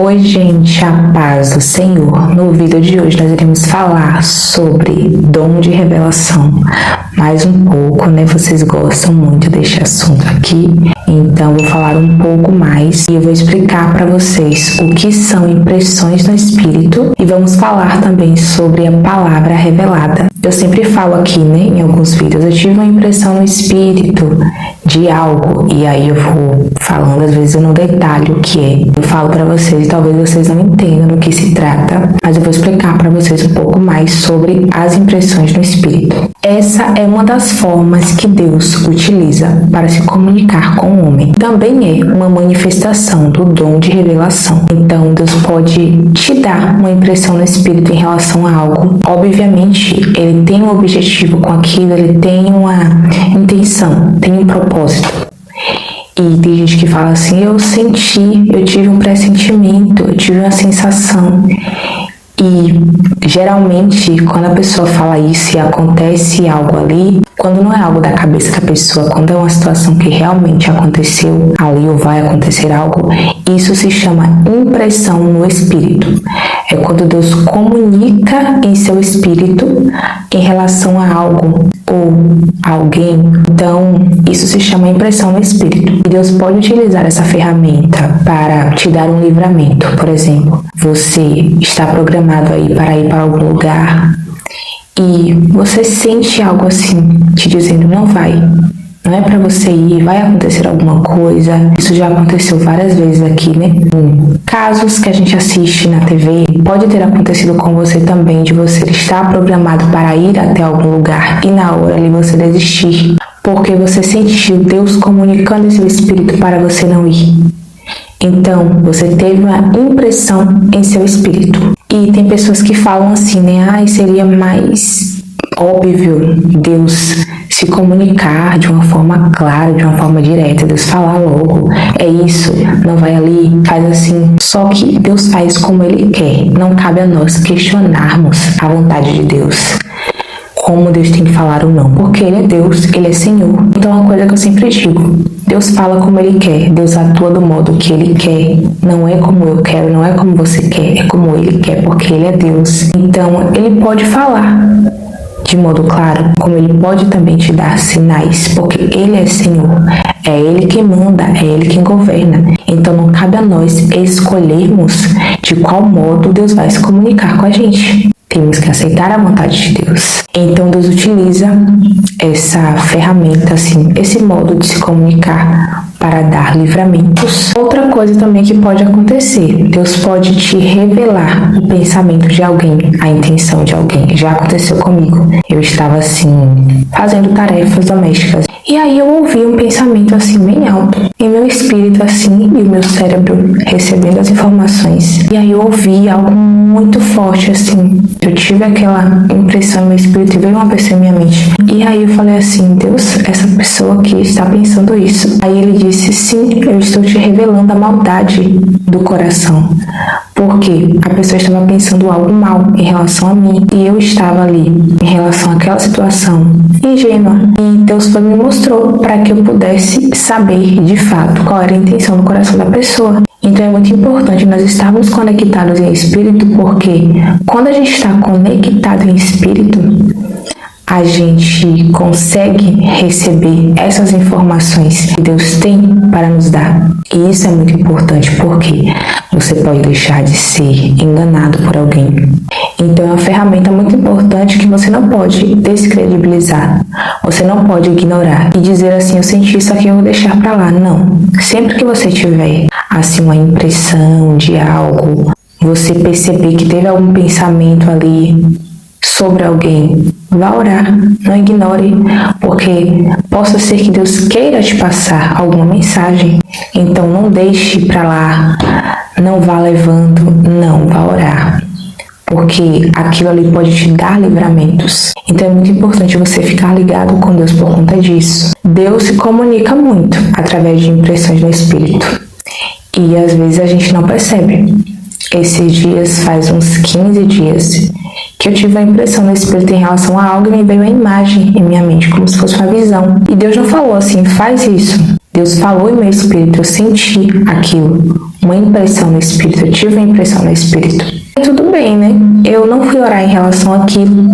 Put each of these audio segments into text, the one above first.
Oi, gente, a paz do Senhor. No vídeo de hoje nós iremos falar sobre dom de revelação. Mais um pouco, né? Vocês gostam muito deste assunto aqui, então vou falar um pouco mais e eu vou explicar para vocês o que são impressões no Espírito e vamos falar também sobre a palavra revelada. Eu sempre falo aqui, né, em alguns vídeos, eu tive uma impressão no Espírito de algo e aí eu vou falando, às vezes eu não detalho o que é. Eu falo para vocês, talvez vocês não entendam do que se trata, mas eu vou explicar para vocês um pouco mais sobre as impressões no Espírito. Essa é uma das formas que Deus utiliza para se comunicar com o homem. Também é uma manifestação do dom de revelação. Então, Deus pode te dar uma impressão no Espírito em relação a algo. Obviamente, Ele tem um objetivo com aquilo, Ele tem uma intenção, tem um propósito. E tem gente que fala assim, eu tive um pressentimento, eu tive uma sensação. E geralmente, quando a pessoa fala isso e acontece algo ali, quando não é algo da cabeça da pessoa, quando é uma situação que realmente aconteceu ali ou vai acontecer algo, isso se chama impressão no Espírito. É quando Deus comunica em seu Espírito em relação a algo ou alguém. Então, isso se chama impressão no Espírito. E Deus pode utilizar essa ferramenta para te dar um livramento. Por exemplo, você está programado aí para ir para algum lugar e você sente algo assim, te dizendo, não vai. Não é para você ir, vai acontecer alguma coisa. Isso já aconteceu várias vezes aqui, né? Casos que a gente assiste na TV, pode ter acontecido com você também, de você estar programado para ir até algum lugar e na hora ali você desistir, porque você sentiu Deus comunicando esse espírito para você não ir. Então, você teve uma impressão em seu espírito. E tem pessoas que falam assim, né? Seria mais óbvio Deus se comunicar de uma forma clara, de uma forma direta, Deus falar logo, é isso, não vai ali, faz assim. Só que Deus faz como Ele quer, não cabe a nós questionarmos a vontade de Deus, como Deus tem que falar ou não, porque Ele é Deus, Ele é Senhor. Então é uma coisa que eu sempre digo, Deus fala como Ele quer, Deus atua do modo que Ele quer, não é como eu quero, não é como você quer, é como Ele quer, porque Ele é Deus. Então Ele pode falar de modo claro, como Ele pode também te dar sinais, porque Ele é Senhor, é Ele quem manda, é Ele quem governa. Então não cabe a nós escolhermos de qual modo Deus vai se comunicar com a gente. Temos que aceitar a vontade de Deus. Então Deus utiliza essa ferramenta, assim, esse modo de se comunicar para dar livramentos. Outra coisa também que pode acontecer, Deus pode te revelar o pensamento de alguém, a intenção de alguém. Já aconteceu comigo. Eu estava assim, fazendo tarefas domésticas. E aí eu ouvi um pensamento assim bem alto em meu espírito assim e o meu cérebro recebendo as informações. E aí eu ouvi algo muito forte assim. Eu tive aquela impressão no meu espírito e veio uma pessoa em minha mente. E aí eu falei assim, Deus, essa pessoa aqui está pensando isso. Aí Ele disse, sim, eu estou te revelando a maldade do coração. Porque a pessoa estava pensando algo mal em relação a mim e eu estava ali em relação àquela situação ingênua. E Deus me mostrou para que eu pudesse saber de fato qual era a intenção do coração da pessoa. Então é muito importante nós estarmos conectados em espírito, porque quando a gente está conectado em espírito, a gente consegue receber essas informações que Deus tem para nos dar. E isso é muito importante porque você pode deixar de ser enganado por alguém. Então é uma ferramenta muito importante que você não pode descredibilizar. Você não pode ignorar e dizer assim, eu senti isso aqui, eu vou deixar para lá. Não. Sempre que você tiver assim uma impressão de algo, você perceber que teve algum pensamento ali sobre alguém, vá orar, não ignore, porque possa ser que Deus queira te passar alguma mensagem. Então não deixe para lá, não vá levando, não, vá orar, porque aquilo ali pode te dar livramentos. Então é muito importante você ficar ligado com Deus por conta disso. Deus se comunica muito através de impressões no Espírito e às vezes a gente não percebe. Esses dias, faz uns 15 dias que eu tive uma impressão no espírito em relação a algo e me veio uma imagem em minha mente, como se fosse uma visão. E Deus não falou assim, faz isso. Deus falou em meu espírito, eu senti aquilo, uma impressão no espírito, eu tive uma impressão no espírito. E tudo bem, né? Eu não fui orar em relação àquilo,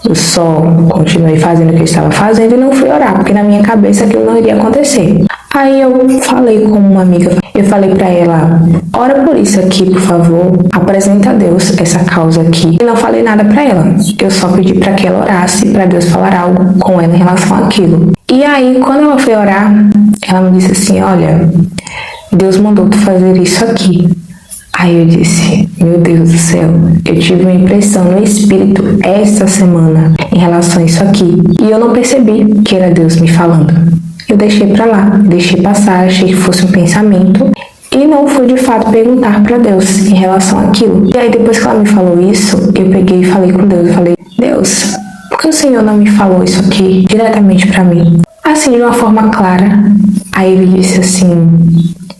eu só continuei fazendo o que eu estava fazendo e não fui orar, porque na minha cabeça aquilo não iria acontecer. Aí eu falei com uma amiga, eu falei pra ela, ora por isso aqui, por favor, apresenta a Deus essa causa aqui. E não falei nada pra ela, eu só pedi pra que ela orasse, pra Deus falar algo com ela em relação àquilo. E aí, quando ela foi orar, ela me disse assim, olha, Deus mandou tu fazer isso aqui. Aí eu disse, meu Deus do céu, eu tive uma impressão no espírito essa semana em relação a isso aqui. E eu não percebi que era Deus me falando. Eu deixei pra lá, deixei passar, achei que fosse um pensamento e não fui de fato perguntar pra Deus em relação àquilo. E aí depois que ela me falou isso, eu peguei e falei com Deus, eu falei, Deus, por que o Senhor não me falou isso aqui diretamente pra mim? Assim, de uma forma clara. Aí ele disse assim,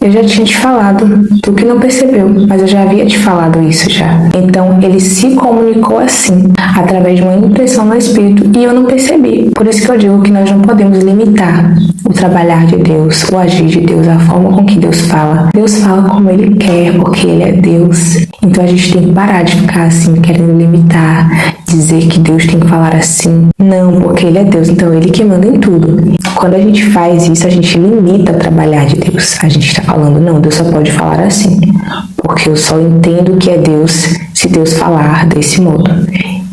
eu já tinha te falado, tu que não percebeu, mas eu já havia te falado isso já. Então, ele se comunicou assim, através de uma impressão no espírito, e eu não percebi. Por isso que eu digo que nós não podemos limitar o trabalhar de Deus, o agir de Deus, a forma com que Deus fala. Deus fala como Ele quer, porque Ele é Deus. Então, a gente tem que parar de ficar assim, querendo limitar, dizer que Deus tem que falar assim. Não, porque Ele é Deus, então Ele que manda em tudo. Quando a gente faz isso, a gente limita o trabalhar de Deus. A gente está falando, não, Deus só pode falar assim, porque eu só entendo que é Deus se Deus falar desse modo.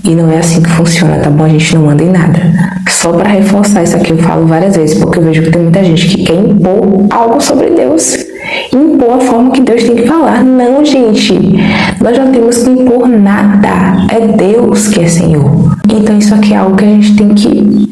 E não é assim que funciona, tá bom? A gente não manda em nada. Só para reforçar isso aqui, eu falo várias vezes, porque eu vejo que tem muita gente que quer impor algo sobre Deus. Impor a forma que Deus tem que falar. Não, gente. Nós não temos que impor nada. É Deus que é Senhor. Então isso aqui é algo que a gente tem que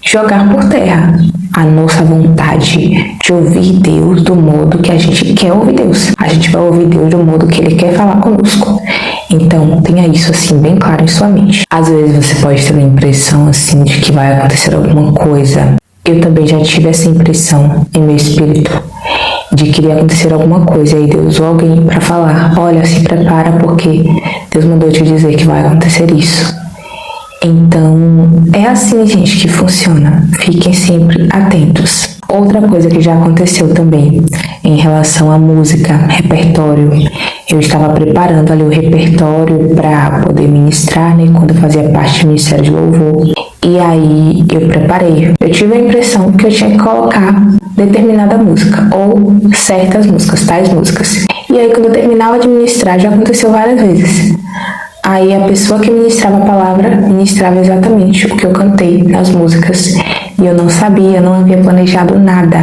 jogar por terra. A nossa vontade de ouvir Deus do modo que a gente quer ouvir Deus. A gente vai ouvir Deus do modo que Ele quer falar conosco. Então, tenha isso assim bem claro em sua mente. Às vezes você pode ter uma impressão assim de que vai acontecer alguma coisa. Eu também já tive essa impressão em meu espírito de que iria acontecer alguma coisa. E aí Deus usou alguém para falar, olha, se prepara porque Deus mandou te dizer que vai acontecer isso. Então, é assim, gente, que funciona. Fiquem sempre atentos. Outra coisa que já aconteceu também, em relação à música, repertório. Eu estava preparando ali o repertório para poder ministrar, né, quando eu fazia parte do Ministério de Louvor. E aí, eu preparei. Eu tive a impressão que eu tinha que colocar determinada música, ou certas músicas, tais músicas. E aí, quando eu terminava de ministrar, já aconteceu várias vezes. Aí a pessoa que ministrava a palavra ministrava exatamente o que eu cantei nas músicas. E eu não sabia, não havia planejado nada.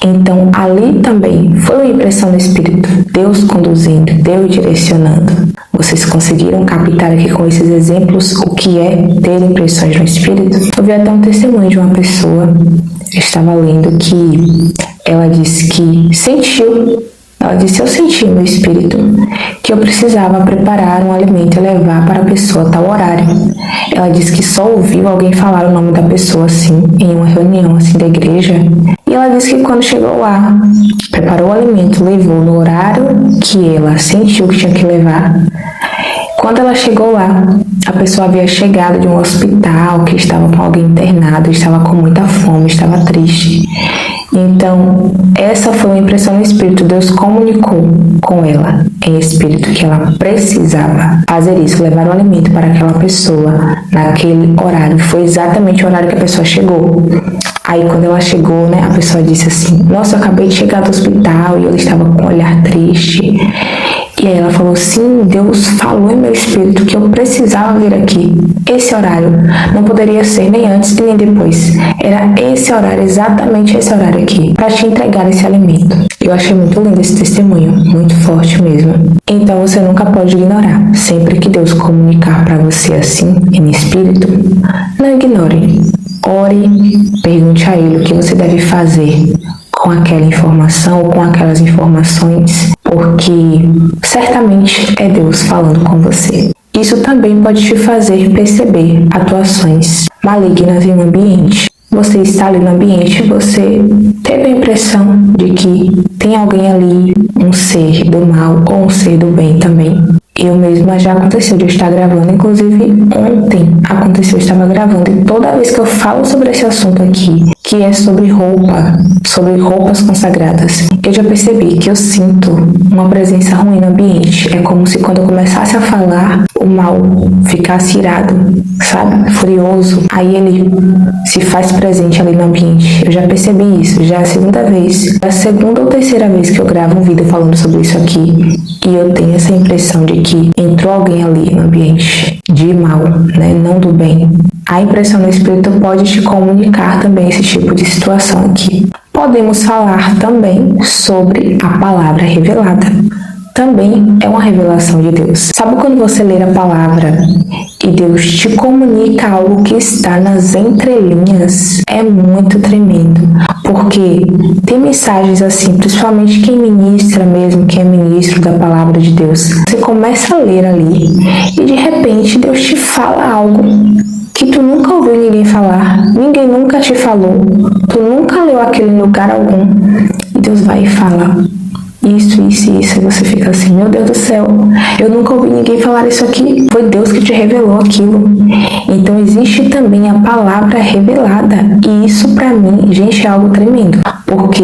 Então ali também foi uma impressão do Espírito. Deus conduzindo, Deus direcionando. Vocês conseguiram captar aqui com esses exemplos o que é ter impressões no Espírito? Eu vi até um testemunho de uma pessoa, eu estava lendo, que ela disse que sentiu. Ela disse, eu senti no meu espírito que eu precisava preparar um alimento e levar para a pessoa a tal horário. Ela disse que só ouviu alguém falar o nome da pessoa assim, em uma reunião assim da igreja. E ela disse que quando chegou lá, preparou o alimento, levou no horário que ela sentiu que tinha que levar. Quando ela chegou lá, a pessoa havia chegado de um hospital, que estava com alguém internado, estava com muita fome, estava triste. Então, essa foi uma impressão no espírito. Deus comunicou com ela em espírito que ela precisava fazer isso, levar o alimento para aquela pessoa naquele horário. Foi exatamente o horário que a pessoa chegou. Aí, quando ela chegou, né, a pessoa disse assim, nossa, eu acabei de chegar do hospital e ele estava com um olhar triste. E aí ela falou, sim, Deus falou em meu espírito que eu precisava vir aqui. Esse horário não poderia ser nem antes e nem depois. Era esse horário, exatamente esse horário aqui, para te entregar esse alimento. Eu achei muito lindo esse testemunho, muito forte mesmo. Então você nunca pode ignorar. Sempre que Deus comunicar para você assim, em espírito, não ignore. Ore, pergunte a Ele o que você deve fazer com aquela informação ou com aquelas informações, porque certamente é Deus falando com você. Isso também pode te fazer perceber atuações malignas em um ambiente. Você está ali no ambiente, você teve a impressão de que tem alguém ali, um ser do mal ou um ser do bem também. Eu mesma já aconteceu de eu estar gravando, inclusive ontem aconteceu, eu estava gravando, e toda vez que eu falo sobre esse assunto aqui, que é sobre roupa, sobre roupas consagradas, eu já percebi que eu sinto uma presença ruim no ambiente. É como se quando eu começasse a falar, o mal ficasse irado, sabe? Furioso. Aí ele se faz presente ali no ambiente. Eu já percebi isso, já é a segunda vez. É a segunda ou terceira vez que eu gravo um vídeo falando sobre isso aqui. E eu tenho essa impressão de que entrou alguém ali no ambiente de mal, né? Não do bem. A impressão do Espírito pode te comunicar também esse tipo de situação aqui. Podemos falar também sobre a palavra revelada. Também é uma revelação de Deus. Sabe quando você lê a palavra e Deus te comunica algo que está nas entrelinhas? É muito tremendo, porque tem mensagens assim, principalmente quem ministra mesmo, quem é ministro da palavra de Deus. Você começa a ler ali e de repente Deus te fala algo que tu nunca ouviu ninguém falar, ninguém nunca te falou, tu nunca leu aquele em lugar algum, e Deus vai e fala isso, e você fica assim, meu Deus do céu, eu nunca ouvi ninguém falar isso aqui, foi Deus que te revelou aquilo. Então existe também a palavra revelada, e isso pra mim, gente, é algo tremendo, porque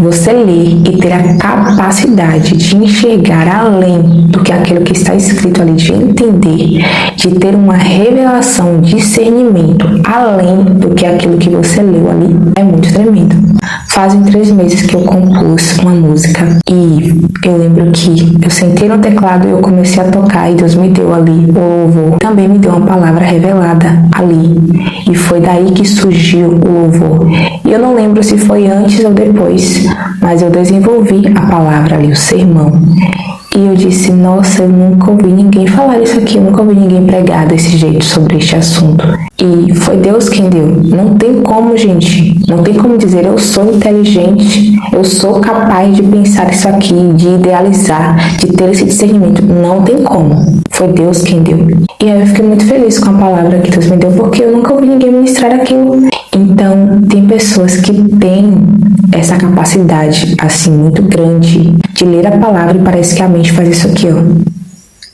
você ler e ter a capacidade de enxergar além do que aquilo que está escrito ali, de entender, de ter uma revelação, discernimento além do que aquilo que você leu ali, é muito tremendo. Fazem 3 meses que eu compus uma música e eu lembro que eu sentei no teclado e eu comecei a tocar e Deus me deu ali o louvor. Também me deu uma palavra revelada ali e foi daí que surgiu o louvor. E eu não lembro se foi antes ou depois, mas eu desenvolvi a palavra ali, o sermão. E eu disse, nossa, eu nunca ouvi ninguém falar isso aqui, eu nunca ouvi ninguém pregar desse jeito sobre este assunto. E foi Deus quem deu. Não tem como, gente, não tem como dizer, eu sou inteligente, eu sou capaz de pensar isso aqui, de idealizar, de ter esse discernimento. Não tem como. Foi Deus quem deu. E aí eu fiquei muito feliz com a palavra que Deus me deu, porque eu nunca ouvi ninguém ministrar aquilo. Então, tem pessoas que têm essa capacidade, assim, muito grande de ler a palavra e parece que a mente faz isso aqui, ó.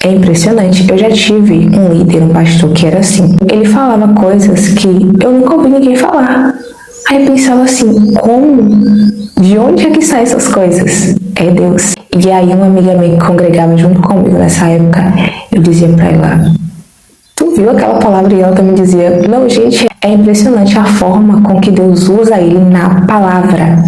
É impressionante. Eu já tive um líder, um pastor que era assim. Ele falava coisas que eu nunca ouvi ninguém falar. Aí eu pensava assim, como? De onde é que saem essas coisas? É Deus. E aí uma amiga minha que congregava junto comigo nessa época, eu dizia pra ela, tu viu aquela palavra? E ela também dizia, não, gente, é impressionante a forma com que Deus usa ele na palavra.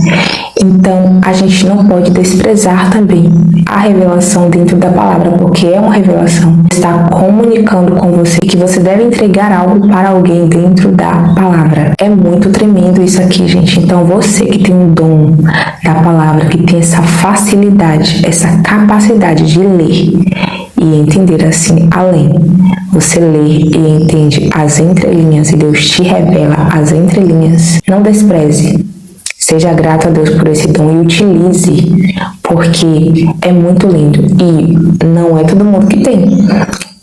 Então, a gente não pode desprezar também a revelação dentro da palavra, porque é uma revelação. Está comunicando com você que você deve entregar algo para alguém dentro da palavra. É muito tremendo isso aqui, gente. Então, você que tem um dom da palavra, que tem essa facilidade, essa capacidade de ler e entender assim além. Você lê e entende as entrelinhas e Deus te revela as entrelinhas. Não despreze. Seja grato a Deus por esse dom e utilize, porque é muito lindo e não é todo mundo que tem.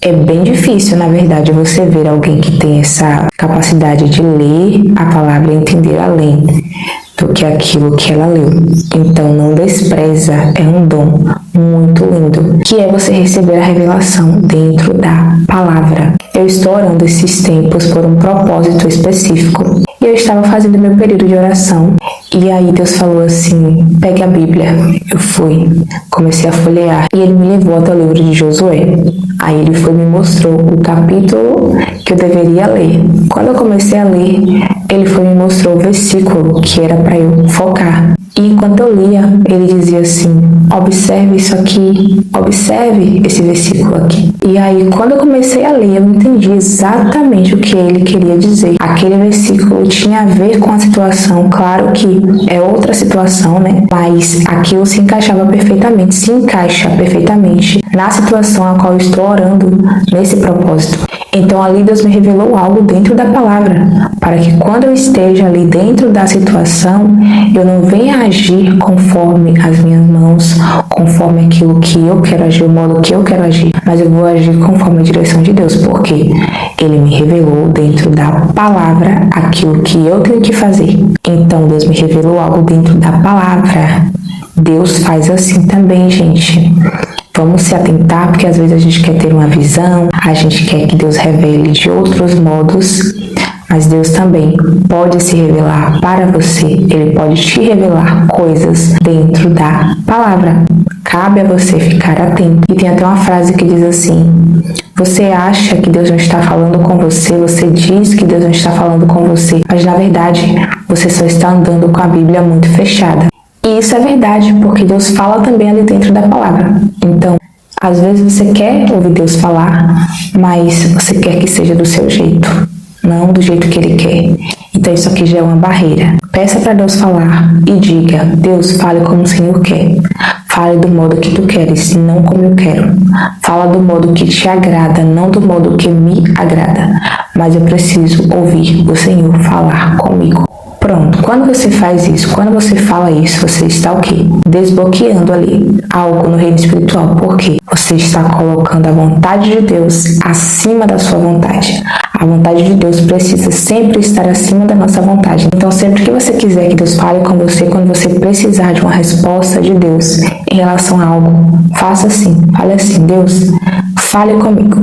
É bem difícil, na verdade, você ver alguém que tem essa capacidade de ler a palavra e entender além do que aquilo que ela leu. Então, não despreza, é um dom muito lindo, que é você receber a revelação dentro da palavra. Eu estou orando esses tempos por um propósito específico. E eu estava fazendo meu período de oração. E aí Deus falou assim, pegue a Bíblia. Eu fui, comecei a folhear. E ele me levou até o livro de Josué. Aí ele foi e me mostrou o capítulo que eu deveria ler. Quando eu comecei a ler, ele foi e me mostrou o versículo que era para eu focar. E enquanto eu lia, ele dizia assim, observe isso aqui, observe esse versículo aqui. E aí, quando eu comecei a ler, eu entendi exatamente o que ele queria dizer. Aquele versículo tinha a ver com a situação, claro que é outra situação, né? Mas aquilo se encaixava perfeitamente, se encaixa perfeitamente na situação a qual eu estou orando nesse propósito. Então ali Deus me revelou algo dentro da palavra, para que quando eu esteja ali dentro da situação, eu não venha agir conforme as minhas mãos, conforme aquilo que eu quero agir, o modo que eu quero agir, mas eu vou agir conforme a direção de Deus, porque Ele me revelou dentro da palavra aquilo que eu tenho que fazer. Então Deus me revelou algo dentro da palavra. Deus faz assim também, gente. Vamos se atentar, porque às vezes a gente quer ter uma visão, a gente quer que Deus revele de outros modos, mas Deus também pode se revelar para você. Ele pode te revelar coisas dentro da palavra. Cabe a você ficar atento. E tem até uma frase que diz assim: você acha que Deus não está falando com você, você diz que Deus não está falando com você, mas na verdade você só está andando com a Bíblia muito fechada. E isso é verdade, porque Deus fala também ali dentro da palavra. Então, às vezes você quer ouvir Deus falar, mas você quer que seja do seu jeito, não do jeito que Ele quer. Então isso aqui já é uma barreira. Peça para Deus falar e diga: Deus, fale como o Senhor quer. Fale do modo que tu queres, não como eu quero. Fala do modo que te agrada, não do modo que me agrada. Mas eu preciso ouvir o Senhor falar comigo. Pronto, quando você faz isso, quando você fala isso, você está o quê? Desbloqueando ali algo no reino espiritual. Por quê? Você está colocando a vontade de Deus acima da sua vontade. A vontade de Deus precisa sempre estar acima da nossa vontade. Então, sempre que você quiser que Deus fale com você, quando você precisar de uma resposta de Deus em relação a algo, faça assim, fale assim: Deus, fale comigo,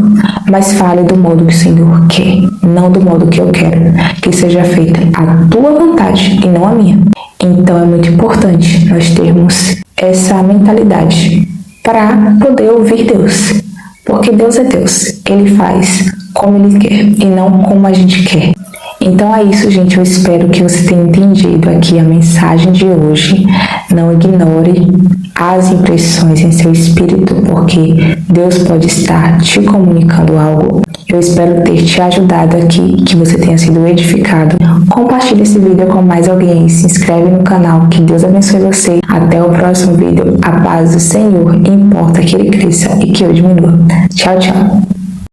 mas fale do modo que o Senhor quer, não do modo que eu quero. Que seja feita a tua vontade e não a minha. Então é muito importante nós termos essa mentalidade para poder ouvir Deus. Porque Deus é Deus. Ele faz como Ele quer e não como a gente quer. Então é isso, gente. Eu espero que você tenha entendido aqui a mensagem de hoje. Não ignore as impressões em seu espírito, porque Deus pode estar te comunicando algo. Eu espero ter te ajudado aqui, que você tenha sido edificado. Compartilhe esse vídeo com mais alguém, se inscreve no canal, que Deus abençoe você. Até o próximo vídeo. A paz do Senhor importa que Ele cresça e que eu diminua. Tchau, tchau.